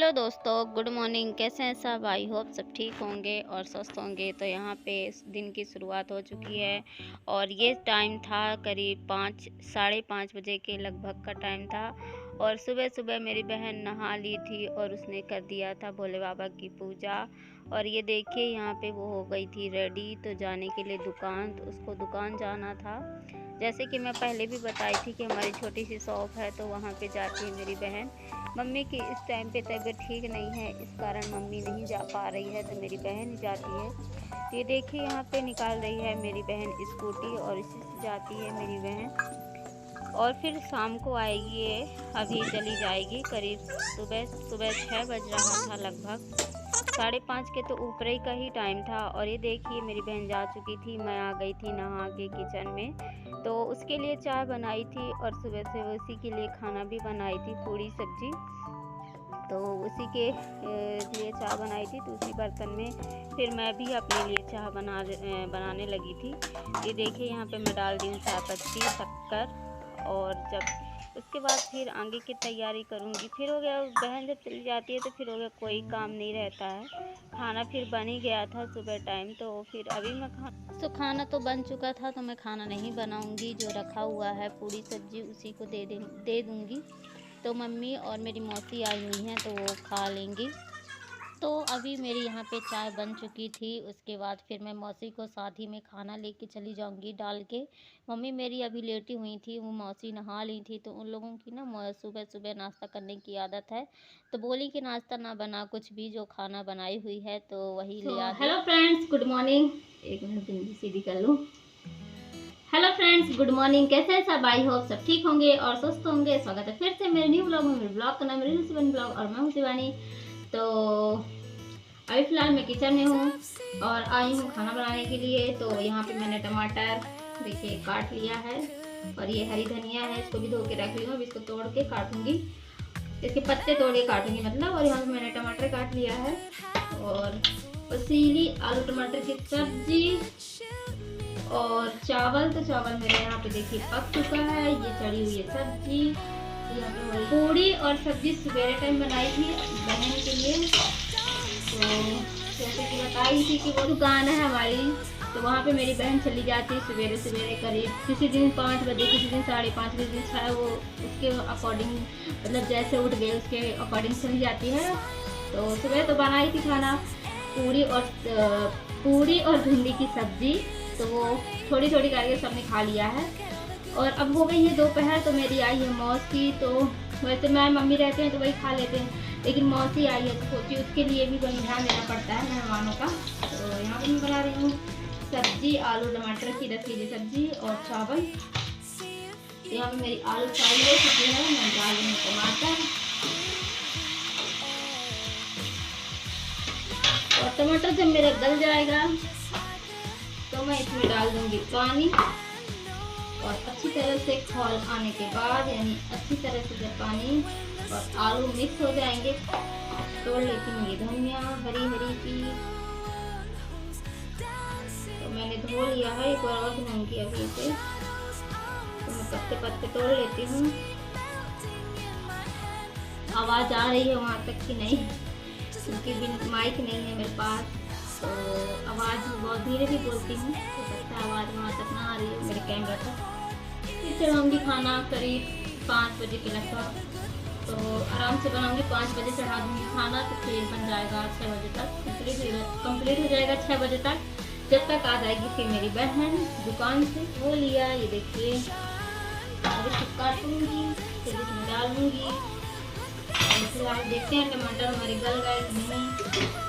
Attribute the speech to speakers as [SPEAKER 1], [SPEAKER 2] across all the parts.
[SPEAKER 1] Hello दोस्तों, good morning. कैसे हैं सब? आई होप सब ठीक होंगे और स्वस्थ होंगे। तो यहाँ पे इस दिन की शुरुआत हो चुकी है और ये टाइम था करीब 5 साढ़े 5 बजे के लगभग का टाइम था। और सुबह सुबह मेरी बहन नहा ली थी और उसने कर दिया था भोले बाबा की पूजा। और ये देखिए यहाँ पे वो हो गई थी रेडी तो जाने के लिए दुकान। तो उसको दुकान जाना था। जैसे कि मैं पहले भी बताई थी कि हमारी छोटी सी शॉप है तो वहाँ पे जाती है मेरी बहन। मम्मी की इस टाइम पे तबीयत ठीक नहीं है, इस कारण मम्मी नहीं जा पा रही है तो मेरी बहन ही जाती है। ये देखिए यहाँ पे निकाल रही है मेरी बहन स्कूटी और इसी से जाती है मेरी बहन। और फिर शाम को आएगी ये, अभी चली जाएगी। करीब सुबह सुबह 6 बज रहा था, लगभग 5:30 के तो ऊपर ही का ही टाइम था। और ये देखिए मेरी बहन जा चुकी थी, मैं आ गई थी नहा के किचन में। तो उसके लिए चाय बनाई थी और सुबह से उसी के लिए खाना भी बनाई थी, पूड़ी सब्जी। तो उसी के लिए चाय बनाई थी तो उसी बर्तन में फिर मैं भी अपने लिए चाय बनाने लगी थी। ये देखिए यहाँ पे मैं डाल दी हूँ चाय पत्ती, शक्कर। और जब उसके बाद फिर आगे की तैयारी करूँगी। फिर हो गया, बहन जब चली जाती है तो फिर हो गया, कोई काम नहीं रहता है। खाना फिर बन ही गया था सुबह टाइम। तो फिर अभी मैं खाना तो बन चुका था तो मैं खाना नहीं बनाऊँगी। जो रखा हुआ है पूड़ी सब्जी उसी को दे दूँगी। तो मम्मी और मेरी मौसी आई हुई हैं तो वो खा लेंगी। तो अभी मेरी यहाँ पे चाय बन चुकी थी। उसके बाद फिर मैं मौसी को साथ ही में खाना लेके चली जाऊंगी डाल के। मम्मी मेरी अभी लेटी हुई थी, वो मौसी नहा ली थी। तो उन लोगों की ना सुबह सुबह नाश्ता करने की आदत है। तो बोली कि नाश्ता ना बना, कुछ भी जो खाना बनाई हुई है तो वही ले आ दे। Hello friends, good morning. एक मिनट हिंदी सीधी कर लूँ। Hello friends, good morning. कैसे हैं सब? आई होप सब ठीक होंगे और स्वस्थ होंगे। स्वागत है फिर से मेरे न्यू ब्लॉग में। मेरे ब्लॉग का नाम है रील्स वन ब्लॉग और मैं हूँ शिवानी। तो अभी फ़िलहाल मैं किचन में हूँ और आई हूँ खाना बनाने के लिए। तो यहाँ पे मैंने टमाटर देखिए काट लिया है और ये हरी धनिया है, इसको भी धो के रख लिया। अब इसको तोड़ के काटूंगी, इसके पत्ते तोड़ के काटूंगी मतलब। और यहाँ पे मैंने टमाटर काट लिया है और पसीली आलू टमाटर की सब्जी और चावल। तो चावल मेरे यहाँ पे देखिए पक चुका है। ये चढ़ी हुई है सब्जी। यहाँ पे हमारी पूड़ी और सब्जी सवेरे टाइम बनाई थी बहन के लिए। तो जैसे कि बताई थी कि वो दुकान है हमारी, तो वहाँ पे मेरी बहन चली जाती है सवेरे सवेरे करीब, किसी दिन 5 बजे, किसी दिन 5:30, किसी दिन 6। वो उसके अकॉर्डिंग मतलब जैसे उठ गए उसके अकॉर्डिंग चली जाती है। तो सुबह तो बनाई थी खाना पूड़ी और भिंडी की सब्जी। तो वो थोड़ी थोड़ी करके सबने खा लिया है। और अब हो गई है दोपहर। तो मेरी आई है मौसी। तो वैसे मैं मम्मी रहते हैं तो वही खा लेते हैं, लेकिन मौसी आई है तो सोची उसके लिए भी वही ध्यान देना पड़ता है मेहमानों का। तो यहाँ पर मैं बना रही हूँ सब्जी, आलू टमाटर की रसीली सब्जी और चावल। तो यहाँ पे मेरी आलू फ्राई हो चुकी है। मैं डाल रही हूँ टमाटर और टमाटर जब मेरा गल जाएगा तो मैं इसमें डाल दूंगी पानी। और अच्छी तरह से खौल आने के बाद, यानी अच्छी तरह से जब पानी और आलू मिक्स हो जाएंगे, तोड़ लेती हूँ ये धनिया हरी हरी की। तो मैंने धो लिया है, एक बार और धोऊंगी अभी इसे। तो मैं पत्ते पत्ते तोड़ लेती हूँ। आवाज़ आ रही है वहाँ तक कि नहीं, क्योंकि माइक नहीं है मेरे पास। तो आवाज़ बहुत धीरे भी बोलती हूँ, तो सकता है आवाज़ वहाँ तक ना आ रही है मेरे कैमरा तक। फिर चढ़ाऊँगी खाना करीब 5 बजे के लगभग। तो आराम से बनाऊँगी, 5 बजे चढ़ा दूँगी खाना। तो फिर बन जाएगा 6 बजे तक, कंप्लीट हो जाएगा 6 बजे तक। जब तक आ जाएगी फिर मेरी बहन दुकान से। वो लिया, ये देखिए अभी इसको काटूँगी फिर इसमें डालूँगी। फिलहाल देखते हैं टमाटर हमारे गल गए कि नहीं।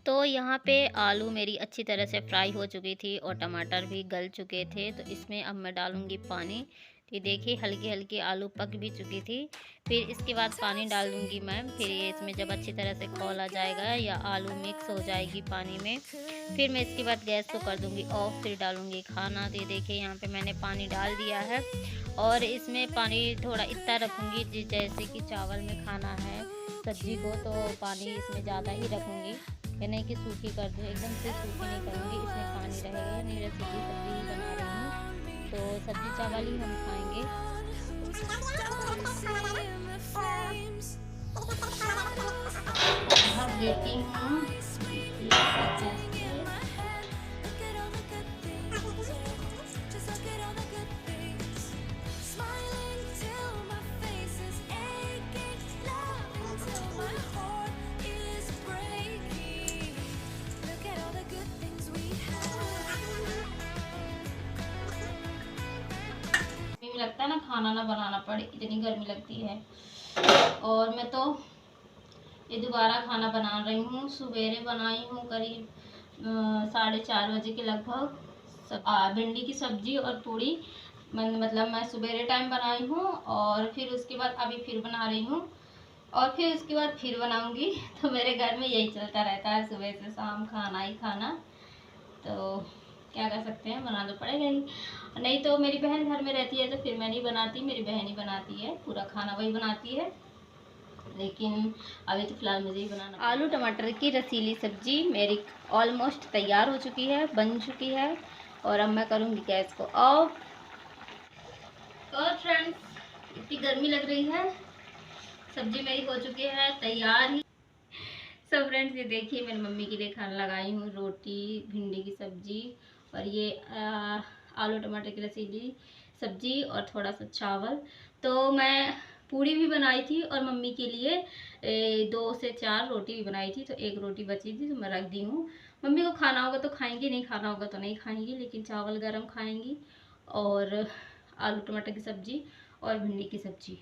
[SPEAKER 1] तो यहाँ पे आलू मेरी अच्छी तरह से फ्राई हो चुकी थी और टमाटर भी गल चुके थे। तो इसमें अब मैं डालूँगी पानी। तो देखिए हल्की हल्की आलू पक भी चुकी थी। फिर इसके बाद पानी डाल दूँगी मैं। फिर ये इसमें जब अच्छी तरह से खौल आ जाएगा या आलू मिक्स हो जाएगी पानी में, फिर मैं इसके बाद गैस को कर दूँगी ऑफ। फिर डालूँगी खाना। तो देखिए यहाँ पे मैंने पानी डाल दिया है और इसमें पानी थोड़ा इतना रखूँगी जैसे कि चावल में खाना है सब्जी को, तो पानी इसमें ज़्यादा ही रखूँगी। कि नहीं कि सूखी कर दूँ, एकदम से सूखी नहीं करूँगी, इसमें पानी रहेगा। नहीं, रसीली सब्ज़ी ही बना रही हूँ, तो सब्ज़ी चावल ही हम खाएँगे। ढक देती हूँ। लगता है ना खाना ना बनाना पड़े, इतनी गर्मी लगती है। और मैं तो ये दोबारा खाना बना रही हूँ। सवेरे बनाई हूँ करीब 4:30 बजे के लगभग भिंडी की सब्जी और पूड़ी। मतलब मैं सवेरे टाइम बनाई हूँ और फिर उसके बाद अभी फिर बना रही हूँ और फिर उसके बाद फिर बनाऊँगी। तो मेरे घर में यही चलता रहता है, सुबह से शाम खाना ही खाना। तो क्या कर सकते हैं, बनाना तो पड़ेगा ही। नहीं तो मेरी बहन घर में रहती है तो फिर मैं नहीं बनाती, मेरी बहन ही बनाती है, पूरा खाना वही बनाती है। लेकिन अभी तो फ़िलहाल मुझे ही बनाना। आलू टमाटर की रसीली सब्ज़ी मेरी ऑलमोस्ट तैयार हो चुकी है, बन चुकी है। और अब मैं करूँगी गैस को ऑफ। और फ्रेंड्स, इतनी गर्मी लग रही है, सब्ज़ी मेरी हो चुकी है तैयार ही। सो फ्रेंड्स, ये देखिए मेरी मम्मी के लिए खाना लगाई हूँ, रोटी, भिंडी की सब्ज़ी और ये आलू टमाटर की रसीली सब्ज़ी और थोड़ा सा चावल। तो मैं पूड़ी भी बनाई थी और मम्मी के लिए 2 से 4 रोटी भी बनाई थी, तो 1 रोटी बची थी तो मैं रख दी हूँ। मम्मी को खाना होगा तो खाएंगी, नहीं खाना होगा तो नहीं खाएंगी, लेकिन चावल गरम खाएंगी और आलू टमाटर की सब्ज़ी और भिंडी की सब्ज़ी।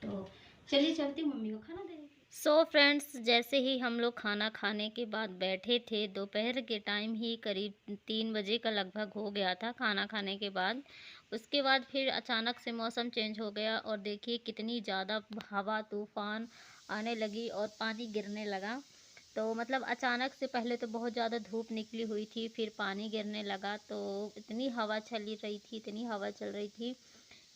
[SPEAKER 1] तो चलिए चलती हूँ, मम्मी को खाना दे। सो फ्रेंड्स, जैसे ही हम लोग खाना खाने के बाद बैठे थे, दोपहर के टाइम ही करीब 3 बजे का लगभग हो गया था खाना खाने के बाद। उसके बाद फिर अचानक से मौसम चेंज हो गया और देखिए कितनी ज़्यादा हवा तूफ़ान आने लगी और पानी गिरने लगा। तो मतलब अचानक से पहले तो बहुत ज़्यादा धूप निकली हुई थी, फिर पानी गिरने लगा, तो इतनी हवा चल रही थी, इतनी हवा चल रही थी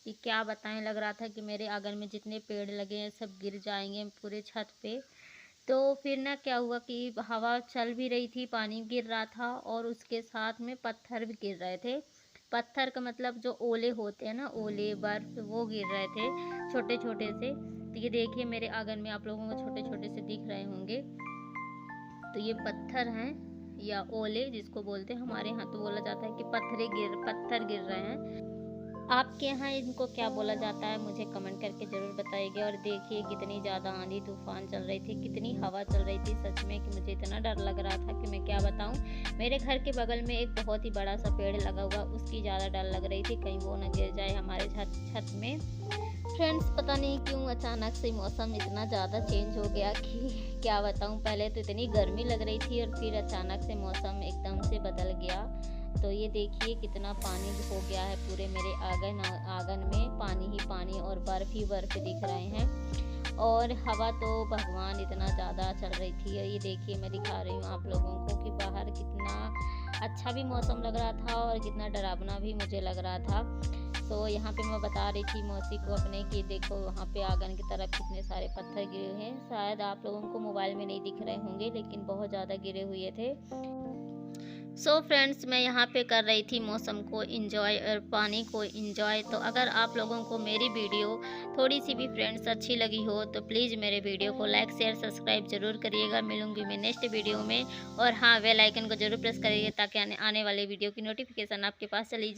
[SPEAKER 1] कि क्या बताएं। लग रहा था कि मेरे आंगन में जितने पेड़ लगे हैं सब गिर जाएंगे पूरे छत पे। तो फिर ना क्या हुआ कि हवा चल भी रही थी, पानी गिर रहा था और उसके साथ में पत्थर भी गिर रहे थे। पत्थर का मतलब जो ओले होते हैं ना, ओले बर्फ, वो गिर रहे थे छोटे छोटे से। तो ये देखिए मेरे आंगन में आप लोगों को छोटे छोटे से दिख रहे होंगे, तो ये पत्थर हैं या ओले जिसको बोलते हैं। हमारे यहाँ तो बोला जाता है कि पत्थर गिर रहे हैं। आपके यहाँ इनको क्या बोला जाता है मुझे कमेंट करके ज़रूर बताइएगा। और देखिए कितनी ज़्यादा आंधी तूफान चल रही थी, कितनी हवा चल रही थी, सच में कि मुझे इतना डर लग रहा था कि मैं क्या बताऊँ। मेरे घर के बगल में एक बहुत ही बड़ा सा पेड़ लगा हुआ, उसकी ज़्यादा डर लग रही थी कहीं वो न गिर जाए हमारे छत में। फ्रेंड्स, पता नहीं क्यों अचानक से मौसम इतना ज़्यादा चेंज हो गया कि क्या बताऊँ। पहले तो इतनी गर्मी लग रही थी और फिर अचानक से मौसम एकदम से बदल गया। तो ये देखिए कितना पानी हो गया है पूरे मेरे आंगन में, पानी ही पानी और बर्फ़ ही बर्फ़ दिख रहे हैं। और हवा तो भगवान इतना ज़्यादा चल रही थी। और ये देखिए मैं दिखा रही हूँ आप लोगों को कि बाहर कितना अच्छा भी मौसम लग रहा था और कितना डरावना भी मुझे लग रहा था। तो यहाँ पे मैं बता रही थी मौसी को अपने कि देखो वहाँ पे आंगन की तरफ कितने सारे पत्थर गिरे हुए हैं। शायद आप लोगों को मोबाइल में नहीं दिख रहे होंगे, लेकिन बहुत ज़्यादा गिरे हुए थे। सो फ्रेंड्स, मैं यहाँ पे कर रही थी मौसम को इंजॉय और पानी को इंजॉय। तो अगर आप लोगों को मेरी वीडियो थोड़ी सी भी फ्रेंड्स अच्छी लगी हो तो प्लीज़ मेरे वीडियो को लाइक शेयर सब्सक्राइब ज़रूर करिएगा। मिलूंगी मैं नेक्स्ट वीडियो में। और हाँ, बेल आइकन को ज़रूर प्रेस करिएगा ताकि आने वाले वीडियो की नोटिफिकेशन आपके पास चली जाए।